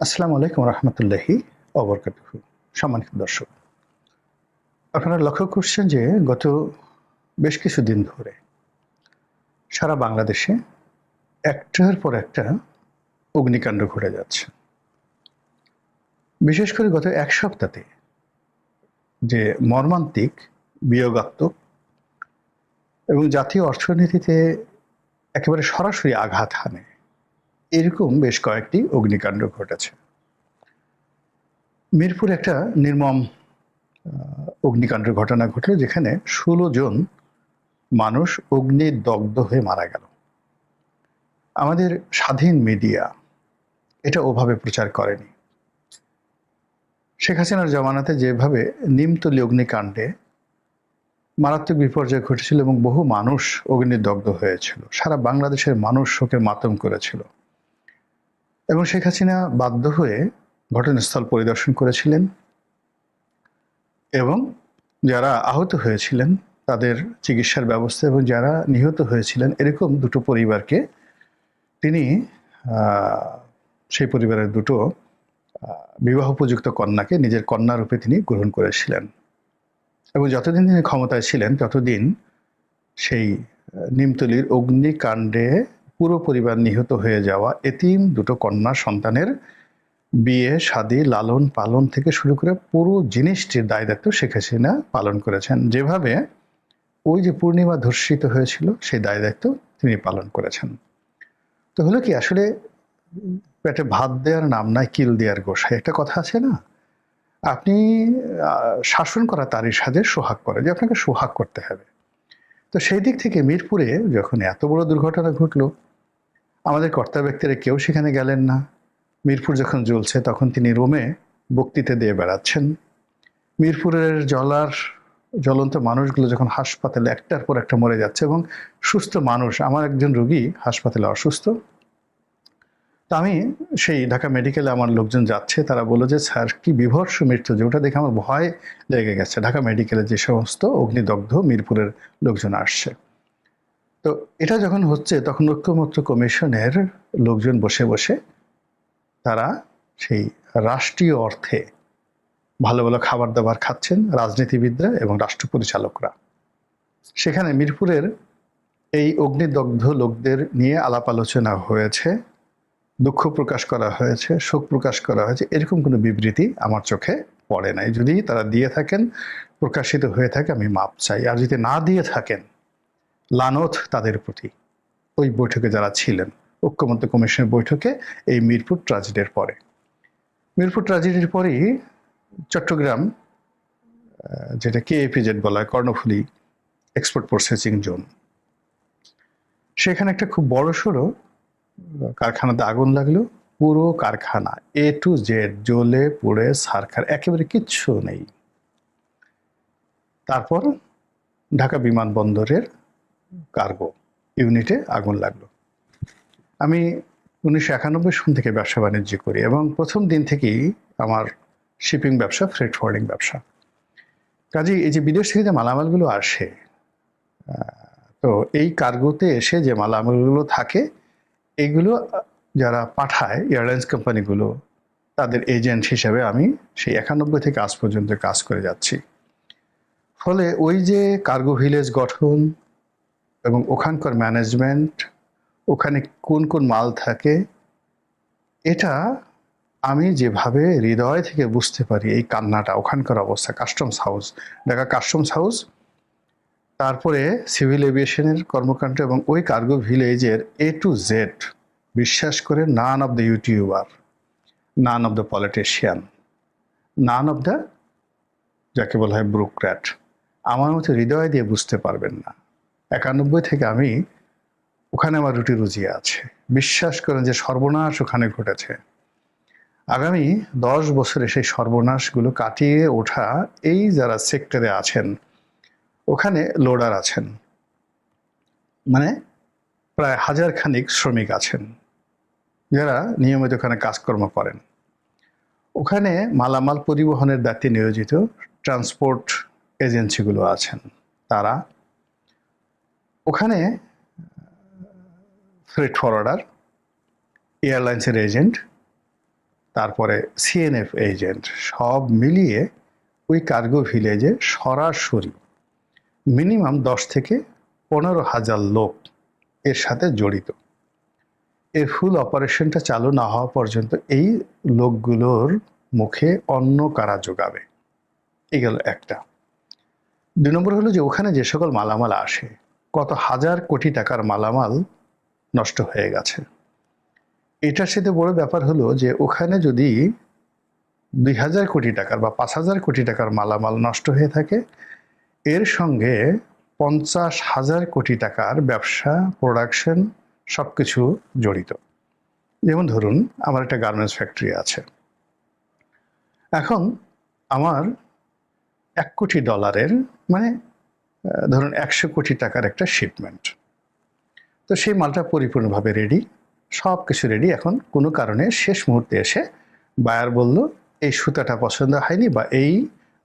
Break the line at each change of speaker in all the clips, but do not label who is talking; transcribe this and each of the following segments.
আসসালামু আলাইকুম রহমতুল্লাহি অবরকাতুহু। সম্মানিত দর্শক, আপনারা লক্ষ্য করছেন যে গত বেশ কিছুদিন ধরে সারা বাংলাদেশে একটার পর একটা অগ্নিকাণ্ড ঘটে যাচ্ছে। বিশেষ করে গত এক সপ্তাহে যে মর্মান্তিক, বিয়োগাত্মক এবং জাতীয় অর্থনীতিতে একেবারে সরাসরি আঘাত হানে, এরকম বেশ কয়েকটি অগ্নিকাণ্ড ঘটেছে। মিরপুরে একটা নির্মম অগ্নিকাণ্ডের ঘটনা ঘটল, যেখানে ১৬ জন মানুষ অগ্নিদগ্ধ হয়ে মারা গেল। আমাদের স্বাধীন মিডিয়া এটা ওভাবে প্রচার করেনি। শেখ হাসিনার জমানাতে যেভাবে নিমতলী অগ্নিকাণ্ডে মারাত্মক বিপর্যয় ঘটেছিল এবং বহু মানুষ অগ্নিদগ্ধ হয়েছিল, সারা বাংলাদেশের মানুষ শোকের মাতম করেছিল এবং শেখ হাসিনা বাধ্য হয়ে ঘটনাস্থল পরিদর্শন করেছিলেন এবং যারা আহত হয়েছিলেন তাদের চিকিৎসার ব্যবস্থা এবং যারা নিহত হয়েছিলেন এরকম দুটো পরিবারকে তিনি সেই পরিবারের দুটো বিবাহ উপযুক্ত কন্যাকে নিজের কন্যা রূপে তিনি গ্রহণ করেছিলেন এবং যতদিন তিনি ক্ষমতায় ছিলেন ততদিন সেই নিমতলীর অগ্নিকাণ্ডে পুরো পরিবার নিহত হয়ে যাওয়া এতিম দুটো কন্যা সন্তানের বিয়ে শাদী লালন পালন থেকে শুরু করে পুরো জিনিসটির দায় দায়িত্ব শেখ হাসিনা পালন করেছেন। যেভাবে ওই যে পূর্ণিমা ধর্ষিত হয়েছিল সেই দায় দায়িত্ব তিনি পালন করেছেন। তো হলো কি, আসলে পেটে ভাত দেওয়ার নাম নাই কিল দেওয়ার গোসাই, একটা কথা আছে না? আপনি শাসন করা তারই সাথে সোহাগ করে, যে আপনাকে সোহাগ করতে হবে। তো সেই দিক থেকে মিরপুরে যখন এত বড় দুর্ঘটনা ঘটলো, আমাদের কর্তা ব্যক্তিরা কেউ সেখানে গেলেন না। মিরপুর যখন জ্বলছে তখন তিনি রোমে বক্তৃতা দিয়ে বেড়াচ্ছেন। মিরপুরের জ্বলন্ত মানুষগুলো যখন হাসপাতালে একটার পর একটা মরে যাচ্ছে এবং সুস্থ মানুষ, আমার একজন রোগী হাসপাতালে অসুস্থ, তো আমি সেই ঢাকা মেডিকেলে আমার লোকজন যাচ্ছে, তারা বলল যে স্যার কি বিভৎস মৃত্যু, যে ওটা দেখে আমার ভয় লেগে গেছে। ঢাকা মেডিকেলে যে সমস্ত অগ্নিদগ্ধ মিরপুরের লোকজন আসছে, তো এটা যখন হচ্ছে তখন ঐক্যমত্য কমিশনের লোকজন বসে বসে তারা সেই রাষ্ট্রীয় অর্থে ভালো ভালো খাবার দাবার খাচ্ছেন, রাজনীতিবিদরা এবং রাষ্ট্র পরিচালকরা। সেখানে মিরপুরের এই অগ্নিদগ্ধ লোকদের নিয়ে আলাপ আলোচনা হয়েছে, দুঃখ প্রকাশ করা হয়েছে, শোক প্রকাশ করা হয়েছে, এরকম কোনো বিবৃতি আমার চোখে পড়ে নাই। যদি তারা দিয়ে থাকেন, প্রকাশিত হয়ে থাকে, আমি মাপ চাই। আর যদি না দিয়ে থাকেন, লানত তাদের প্রতি। ওই বৈঠকে যারা ছিলেন, ঐক্যমত্য কমিশনের বৈঠকে, এই মিরপুর ট্র্যাজেডির পরে, মিরপুর ট্র্যাজেডির পরেই চট্টগ্রাম, যেটা কেএপিজেড বলা হয়, কর্ণফুলী এক্সপোর্ট প্রসেসিং জোন, সেখানে একটা খুব বড় সড়ো কারখানাতে আগুন লাগলো। পুরো কারখানা এ টু জেড জ্বলে পুড়ে ছারখার, একেবারে কিচ্ছু নেই। তারপর ঢাকা বিমানবন্দরের কার্গো ইউনিটে আগুন লাগলো। আমি 1991 সন থেকে ব্যবসা বাণিজ্য করি এবং প্রথম দিন থেকেই আমার শিপিং ব্যবসা, ফ্রেট ফরওয়ার্ডিং ব্যবসা। কাজেই এই যে বিদেশ থেকে যে মালামালগুলো আসে, তো এই কার্গোতে এসে যে মালামালগুলো থাকে, এগুলো যারা পাঠায় এয়ারলাইন্স কোম্পানিগুলো, তাদের এজেন্ট হিসেবে আমি সেই 91 থেকে আজ পর্যন্ত কাজ করে যাচ্ছি। ফলে ওই যে কার্গো ভিলেজ গঠন এবং ওখানকার ম্যানেজমেন্ট, ওখানে কোন কোন মাল থাকে, এটা আমি যেভাবে হৃদয় থেকে বুঝতে পারি, এই কান্নাটা, ওখানকার অবস্থা, customs house, Dhaka customs house, তারপরে সিভিল এভিয়েশনের কর্মকাণ্ড এবং ওই কার্গো ভিলেজের এ টু জেড, বিশ্বাস করে none of the YouTuber, none of the politician, none of the যাকে বলা হয় ব্রুক্র্যাট, আমার মতো হৃদয় দিয়ে বুঝতে পারবেন না। 91 থেকে আমি ওখানে, আমার রুটি রুজি আছে। বিশ্বাস করেন যে সর্বনাশ ওখানে ঘটেছে। আগামী 10 বছরে সেই সর্বনাশগুলো কাটিয়ে ওঠা এই যারা সেক্টরে আছেন, ওখানে লোডার আছেন, মানে প্রায় 1000 খানিক শ্রমিক আছেন যারা নিয়মিত ওখানে কাজকর্ম করেন। ওখানে মালামাল পরিবহনের দায়িত্বে নিয়োজিত ট্রান্সপোর্ট এজেন্সিগুলো আছেন, তারা ওখানে ফ্রেট ফরওয়ার্ডার, এয়ারলাইন্সের এজেন্ট, তারপরে সিএনএফ এজেন্ট, সব মিলিয়ে ওই কার্গো ভিলেজে সরাসরি মিনিমাম 10 থেকে 15,000 লোক এর সাথে জড়িত। এই ফুল অপারেশনটা চালু না হওয়া পর্যন্ত এই লোকগুলোর মুখে অন্ন কারা যোগাবে, এই গেল একটা। 2 নম্বর হলো যে ওখানে যে সকল মালামাল আসে, কত হাজার কোটি টাকার মালামাল নষ্ট হয়ে গেছে। এটার সাথে বড় ব্যাপার হলো যে ওখানে যদি 2,000 কোটি টাকার বা 5,000 কোটি টাকার মালামাল নষ্ট হয়ে থাকে, এর সঙ্গে 50,000 কোটি টাকার ব্যবসা, প্রোডাকশন সবকিছু জড়িত। যেমন ধরুন আমার একটা গার্মেন্টস ফ্যাক্টরি আছে, এখন আমার $1 কোটি, মানে ধরুন 100 কোটি টাকার একটা শিপমেন্ট। তো সেই মালটা পরিপূর্ণভাবে রেডি, সব কিছু রেডি। এখন কোনো কারণে শেষ মুহূর্তে এসে বায়ার বলল এই সুতাটা পছন্দ হয়নি বা এই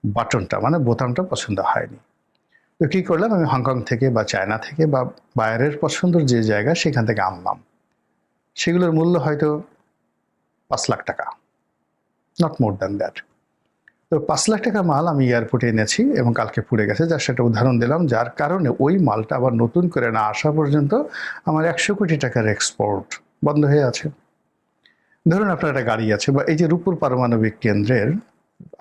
বাটনটা মানে বোতামটা পছন্দ হয়নি। তো কী করলাম, আমি হংকং থেকে বা চায়না থেকে বা বায়ারের পছন্দের যে জায়গা সেখান থেকে আনলাম। সেগুলোর মূল্য হয়তো 5 লাখ টাকা, নট মোর দ্যান দ্যাট। তো 5 লাখ টাকা মাল আমি এয়ারপোর্টে এনেছি এবং কালকে পুড়ে গেছে, যার সেটা উদাহরণ দিলাম, যার কারণে ওই মালটা আবার নতুন করে না আসা পর্যন্ত আমার 100 কোটি টাকার এক্সপোর্ট বন্ধ হয়ে আছে। ধরুন আপনার একটা গাড়ি আছে, বা এই যে রূপপুর পারমাণবিক কেন্দ্রের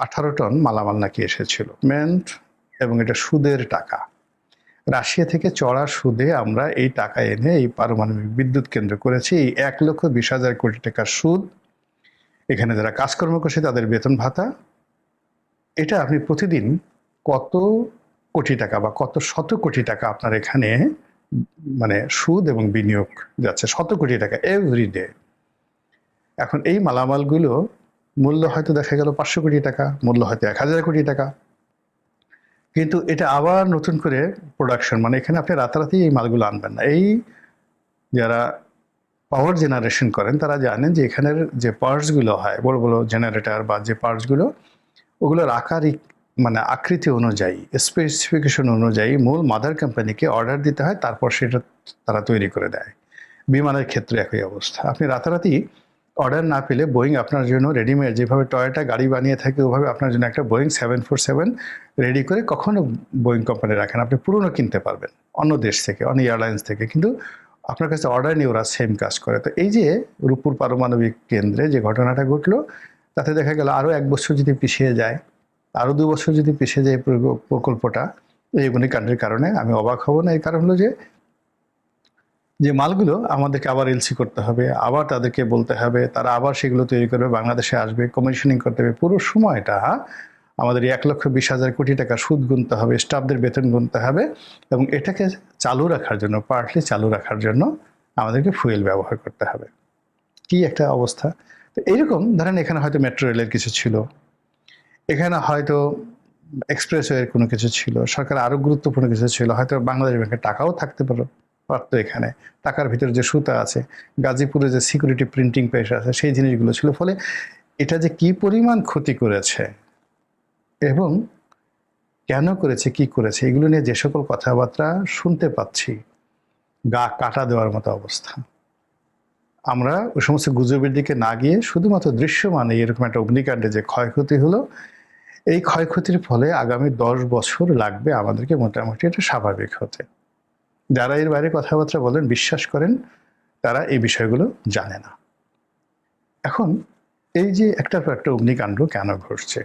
18 টন মালামাল নাকি এসেছিল মেন্ট, এবং এটা সুদের টাকা। রাশিয়া থেকে চড়া সুদে আমরা এই টাকা এনে এই পারমাণবিক বিদ্যুৎ কেন্দ্র করেছি। এই 1,20,000 কোটি টাকার সুদ, এখানে যারা কাজকর্ম করছে তাদের বেতন ভাতা, এটা আপনি প্রতিদিন কত কোটি টাকা বা কত শত কোটি টাকা আপনার এখানে মানে সুদ এবং বিনিয়োগ যাচ্ছে, শত কোটি টাকা এভরিডে। এখন এই মালামালগুলো মূল্য হয়তো দেখা গেল 500 কোটি টাকা, মূল্য হয়তো 1,000 কোটি টাকা, কিন্তু এটা আবার নতুন করে প্রোডাকশন, মানে এখানে আপনি রাতারাতি এই মালগুলো আনবেন না। এই যারা পাওয়ার জেনারেশন করেন তারা জানেন যে এখানের যে পার্টসগুলো হয়, বড় বড় জেনারেটর বা যে পার্টসগুলো, ওগুলোর আকার মানে আকৃতি অনুযায়ী, স্পেসিফিকেশন অনুযায়ী মূল মাদার কোম্পানিকে অর্ডার দিতে হয়, তারপর সেটা তারা তৈরি করে দেয়। বিমানের ক্ষেত্রে একই অবস্থা। আপনি রাতারাতি অর্ডার না পেলে বোয়িং আপনার জন্য রেডিমেড, যেভাবে টয়োটা গাড়ি বানিয়ে থাকে ওভাবে আপনার জন্য একটা বোয়িং 747 রেডি করে কখনো বোয়িং কোম্পানি রাখেন। আপনি পুরনো কিনতে পারবেন অন্য দেশ থেকে, অন্য এয়ারলাইন্স থেকে, কিন্তু আপনার কাছে অর্ডার নিয়ে ওরা সেম কাজ করে। তো এই যে রূপপুর পারমাণবিক কেন্দ্রে যে ঘটনাটা ঘটলো, তাতে দেখা গেল আরও 1 বছর যদি পিছিয়ে যায়, আরও 2 বছর যদি পিছিয়ে যায় প্রকল্পটা এই অগ্নিকাণ্ডের কারণে, আমি অবাক হব না। এর কারণ হলো যে মালগুলো আমাদেরকে আবার এলসি করতে হবে, আবার তাদেরকে বলতে হবে, তারা আবার সেগুলো তৈরি করবে, বাংলাদেশে আসবে, কমিশনিং করতে হবে। পুরো সময়টা আমাদের 1,20,000 কোটি টাকা সুদ গুনতে হবে, স্টাফদের বেতন গুনতে হবে, এবং এটাকে চালু রাখার জন্য, পার্টলি চালু রাখার জন্য আমাদেরকে ফুয়েল ব্যবহার করতে হবে। কি একটা অবস্থা! তো এইরকম ধরেন এখানে হয়তো মেট্রো রেলের কিছু ছিল, এখানে হয়তো এক্সপ্রেসওয়ের কোনো কিছু ছিল, সরকার আরও গুরুত্বপূর্ণ কিছু ছিল, হয়তো বাংলাদেশ ব্যাংকের টাকাও থাকতে পারতো এখানে, টাকার ভিতরে যে সুতা আছে, গাজীপুরে যে সিকিউরিটি প্রিন্টিং প্রেস আছে, সেই জিনিসগুলো ছিল। ফলে এটা যে কি পরিমাণ ক্ষতি করেছে এবং কেন করেছে, কি করেছে, এগুলো নিয়ে যে সকল কথাবার্তা শুনতে পাচ্ছি, গা কাটা দেওয়ার মতো অবস্থা। আমরা ওই সমস্ত গুজবের দিকে না গিয়ে শুধুমাত্র দৃশ্যমানে এরকম একটা অগ্নিকাণ্ডে যে ক্ষয়ক্ষতি হলো, এই ক্ষয়ক্ষতির ফলে আগামী 10 বছর লাগবে আমাদেরকে মোটামুটি এটা স্বাভাবিক হতে। যারা এর বাইরে কথাবার্তা বলেন, বিশ্বাস করেন, তারা এই বিষয়গুলো জানে না। এখন এই যে একটার পর একটা অগ্নিকাণ্ড কেন ঘটছে,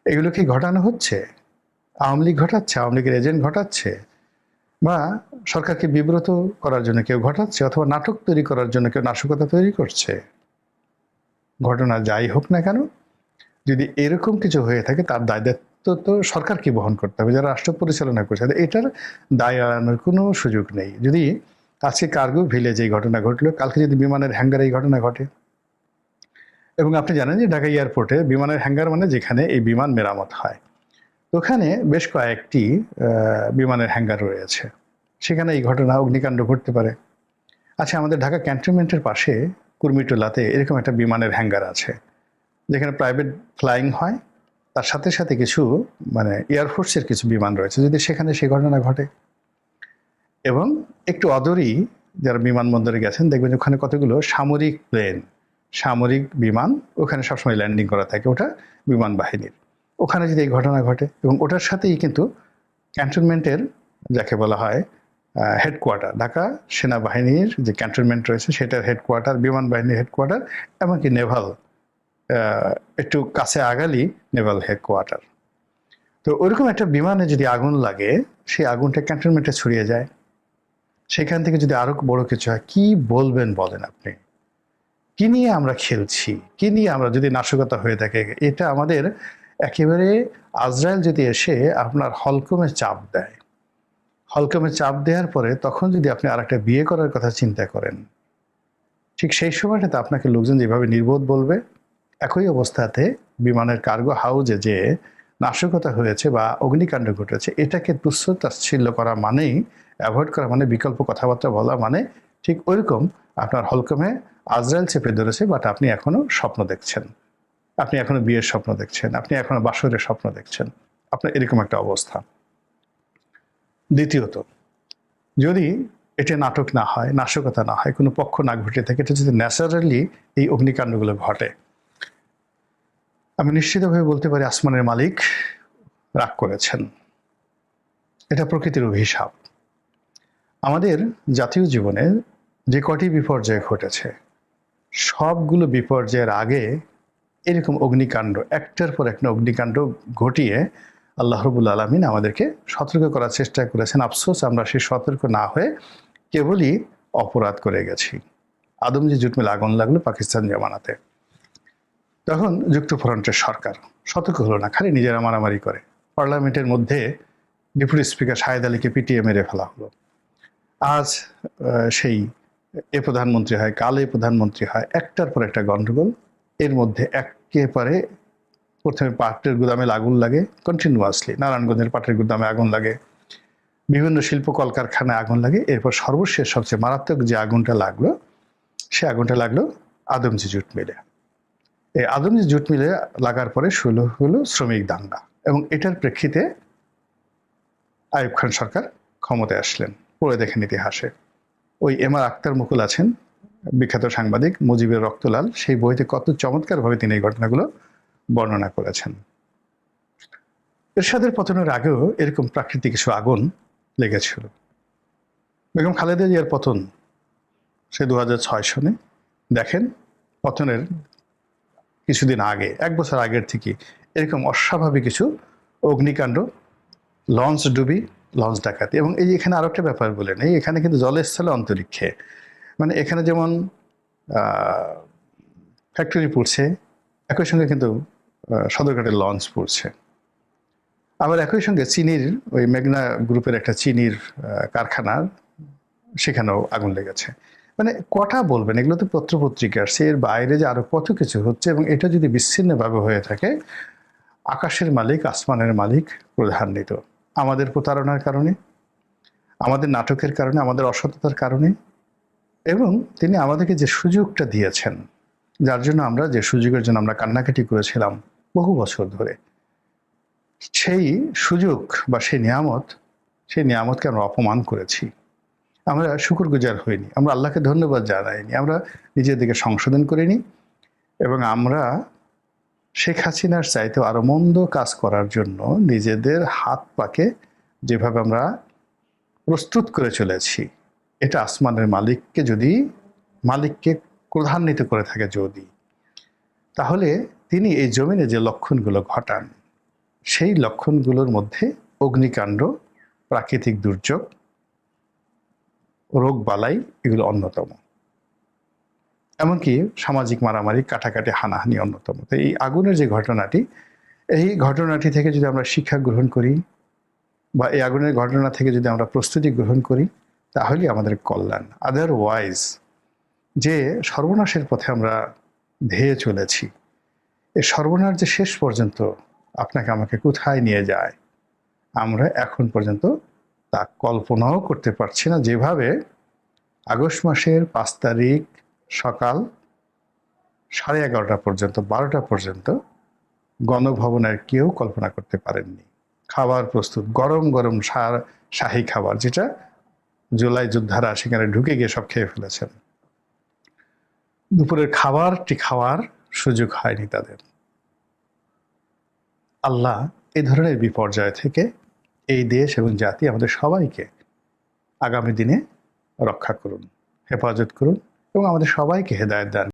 এগুলো কি ঘটানো হচ্ছে আওয়ামী লীগ ঘটাচ্ছে, আওয়ামী লীগের এজেন্ট ঘটাচ্ছে, বা সরকারকে বিব্রত করার জন্য কেউ ঘটাচ্ছে, অথবা নাটক তৈরি করার জন্য কেউ নাশকতা তৈরি করছে? ঘটনা যাই হোক না কেন, যদি এরকম কিছু হয়ে থাকে তার দায় দায়িত্ব তো সরকারকে বহন করতে হবে, যারা রাষ্ট্র পরিচালনা করছে। এটার দায় এড়ানোর কোনো সুযোগ নেই। যদি আজকে কার্গো ভিলেজে এই ঘটনা ঘটলো, কালকে যদি বিমানের হ্যাঙ্গারে এই ঘটনা ঘটে, এবং আপনি জানেন যে ঢাকা এয়ারপোর্টে বিমানের হ্যাঙ্গার মানে যেখানে এই বিমান মেরামত হয়, ওখানে বেশ কয়েকটি বিমানের হ্যাঙ্গার রয়েছে, সেখানে এই ঘটনা অগ্নিকাণ্ড ঘটতে পারে। আচ্ছা, আমাদের ঢাকা ক্যান্টনমেন্টের পাশে কুর্মিটোলাতে এরকম একটা বিমানের হ্যাঙ্গার আছে, যেখানে প্রাইভেট ফ্লাইং হয়, তার সাথে সাথে কিছু মানে এয়ারফোর্সের কিছু বিমান রয়েছে, যদি সেখানে সেই ঘটনা ঘটে, এবং একটু অদূরেই যারা বিমানবন্দরে গেছেন দেখবেন ওখানে কতগুলো সামরিক প্লেন সামরিক বিমান ওখানে সবসময় ল্যান্ডিং করা থাকে, ওটা বিমান বাহিনীর। ওখানে যদি এই ঘটনা ঘটে, এবং ওটার সাথেই কিন্তু ক্যান্টনমেন্টের, যাকে বলা হয় হেডকোয়ার্টার, ঢাকা সেনাবাহিনীর যে ক্যান্টনমেন্ট রয়েছে সেটার হেডকোয়ার্টার, বিমান বাহিনীর হেডকোয়ার্টার, এমনকি নেভাল একটু কাছে আগালি নেভাল হেডকোয়ার্টার। তো ওইরকম একটা বিমানে যদি আগুন লাগে, সেই আগুনটা ক্যান্টনমেন্টে ছড়িয়ে যায়, সেখান থেকে যদি আরো বড় কিছু হয়, কি বলবেন বলেন আপনি? কি নিয়ে আমরা খেলছি, কি নিয়ে আমরা, যদি নাশকতা হয়ে থাকে, এটা আমাদের একেবারে, আজরায়েল যদি এসে আপনার হলকমে চাপ দেয়, হলকমে চাপ দেওয়ার পরে তখন যদি আপনি আর একটা বিয়ে করার কথা চিন্তা করেন, ঠিক সেই সময়টাতে আপনাকে লোকজন যেভাবে নির্বোধ বলবে, একই অবস্থাতে বিমানের কার্গো হাউজে যে নাশকতা হয়েছে বা অগ্নিকাণ্ড ঘটেছে, এটাকে তুচ্ছ তাচ্ছিল্য করা মানেই, অ্যাভয়েড করা মানে, বিকল্প কথাবার্তা বলা মানে, ঠিক ওইরকম আপনার হলকমে আজরায়েল চেপে ধরেছে, বাট আপনি এখনো স্বপ্ন দেখছেন, আপনি এখনো বিয়ের স্বপ্ন দেখছেন, আপনি এখনো বাসরের স্বপ্ন দেখছেন, আপনার এরকম একটা অবস্থা। দ্বিতীয়ত, যদি এটা নাটক না হয়, নাশকতা না হয়, কোনো পক্ষ না ঘটে থাকে, এটা যদি ন্যাচারালি এই অগ্নিকাণ্ডগুলো ঘটে, আমি নিশ্চিতভাবে বলতে পারি আসমানের মালিক রাগ করেছেন। এটা প্রকৃতির অভিশাপ। আমাদের জাতীয় জীবনে যে কটি বিপর্যয় ঘটেছে, সবগুলো বিপর্যয়ের আগে এরকম অগ্নিকাণ্ড, একটার পর একটা অগ্নিকাণ্ড ঘটিয়ে আল্লাহ রাব্বুল আলামিন আমাদেরকে সতর্ক করার চেষ্টা করেছেন। আফসোস আমরা সেই সতর্ক না হয়ে কেবলই অপরাধ করে গেছি। আদমজি জুট মিলে আগুন লাগলো পাকিস্তান জামানাতে, তখন যুক্তফ্রন্টের সরকার সতর্ক হলো না, খালি নিজেরা মারামারি করে। পার্লামেন্টের মধ্যে ডেপুটি স্পিকার শাহেদ আলীকে পিটিয়ে মেরে ফেলা হলো। আজ সেই এ প্রধানমন্ত্রী হয়, কাল এ প্রধানমন্ত্রী হয়, একটার পর একটা গন্ডগোল। এর মধ্যে একেবারে প্রথমে পাটের গুদামে আগুন লাগে কন্টিনিউয়াসলি, নারায়ণগঞ্জের পাটের গুদামে আগুন লাগে, বিভিন্ন শিল্প কলকারখানায় আগুন লাগে। এরপর সর্বশেষ সবচেয়ে মারাত্মক যে আগুনটা লাগলো, সে আগুনটা লাগলো আদমজি জুট মিলে। এই আদমজি জুট মিলে লাগার পরে শুরু হলো শ্রমিক দাঙ্গা, এবং এটার প্রেক্ষিতে আইয়ুব খান সরকার ক্ষমতায় আসলেন। পড়ে দেখেন ইতিহাসে, ওই এমআর আক্তার মুকুল আছেন, বিখ্যাত সাংবাদিক, মুজিবের রক্তলাল, সেই বইতে কত চমৎকারভাবে তিনি এই ঘটনাগুলো বর্ণনা করেছেন। এরশাদের পতনের আগেও এরকম প্রাকৃতিক কিছু আগুন লেগেছিল। বেগম খালেদা জিয়ার পতন সে 2006 সনে, দেখেন পতনের কিছুদিন আগে, 1 বছর আগের থেকে এরকম অস্বাভাবিক কিছু অগ্নিকাণ্ড, লঞ্চ ডুবি, লঞ্চ ডাকাতি। এবং এই এখানে আরো একটা ব্যাপার বলে নেই, এখানে কিন্তু জলস্থলে অন্তরিক্ষে, মানে এখানে যেমন ফ্যাক্টরি পড়ছে, একই সঙ্গে কিন্তু সদরঘাটের লঞ্চ পড়ছে। আবার একই সঙ্গে চিনির, ওই মেঘনা গ্রুপের একটা চিনির কারখানার, সেখানেও আগুন লেগেছে। মানে কটা বলবেন, এগুলো তো পত্রপত্রিকা আসছে, এর বাইরে যে আরো কত কিছু হচ্ছে। এবং এটা যদি বিচ্ছিন্নভাবে হয়ে থাকে, আকাশের মালিক, আসমানের মালিক প্রধান্বিত। আমাদের প্রতারণার কারণে, আমাদের নাটকের কারণে, আমাদের অসততার কারণে, এবং তিনি আমাদেরকে যে সুযোগটা দিয়েছেন, যার জন্য আমরা, যে সুযোগের জন্য আমরা কান্নাকাটি করেছিলাম বহু বছর ধরে, সেই সুযোগ বা সেই নিয়ামতকে আমরা অপমান করেছি। আমরা শুকরগুজার হইনি, আমরা আল্লাহকে ধন্যবাদ জানাইনি, আমরা নিজের দিকে সংশোধন করিনি, এবং আমরা শেখ হাসিনার চাইতেও আরো মন্দ কাজ করার জন্য নিজেদের হাত পাকে যেভাবে আমরা প্রস্তুত করে চলেছি, এটা আসমানের মালিককে ক্রোধান্বিত করে থাকে যদি, তাহলে তিনি এই জমিনে যে লক্ষণগুলো ঘটান, সেই লক্ষণগুলোর মধ্যে অগ্নিকাণ্ড, প্রাকৃতিক দুর্যোগ, রোগ বালাই, এগুলো অন্যতম। এমনকি সামাজিক মারামারি, কাটাকাটি, হানাহানি অন্যতম। তো এই আগুনের যে ঘটনাটি, এই ঘটনাটি থেকে যদি আমরা শিক্ষা গ্রহণ করি, বা এই আগুনের ঘটনা থেকে যদি আমরা প্রস্তুতি গ্রহণ করি, তাহলে আমাদের কল্যাণ। আদারওয়াইজ যে সর্বনাশের পথে আমরা ধেয়ে চলেছি, এই সর্বনাশ যে শেষ পর্যন্ত আপনাকে আমাকে কোথায় নিয়ে যায়, আমরা এখন পর্যন্ত তা কল্পনাও করতে পারছি না। যেভাবে আগস্ট মাসের 5 তারিখ সকাল 11:30 পর্যন্ত, 12টা পর্যন্ত গণভবনের কেউ কল্পনা করতে পারেননি। খাবার প্রস্তুত, গরম গরম শাহী খাবার, যেটা জুলাই যোদ্ধারা সেখানে ঢুকে গিয়ে সব খেয়ে ফেলেছেন। দুপুরের খাবারটি খাওয়ার সুযোগ হয়নি তাদের। আল্লাহ এ ধরনের বিপর্যয় থেকে এই দেশ এবং জাতি আমাদের সবাইকে আগামী দিনে রক্ষা করুন, হেফাজত করুন এবং আমাদের সবাইকে হেদায়েত দান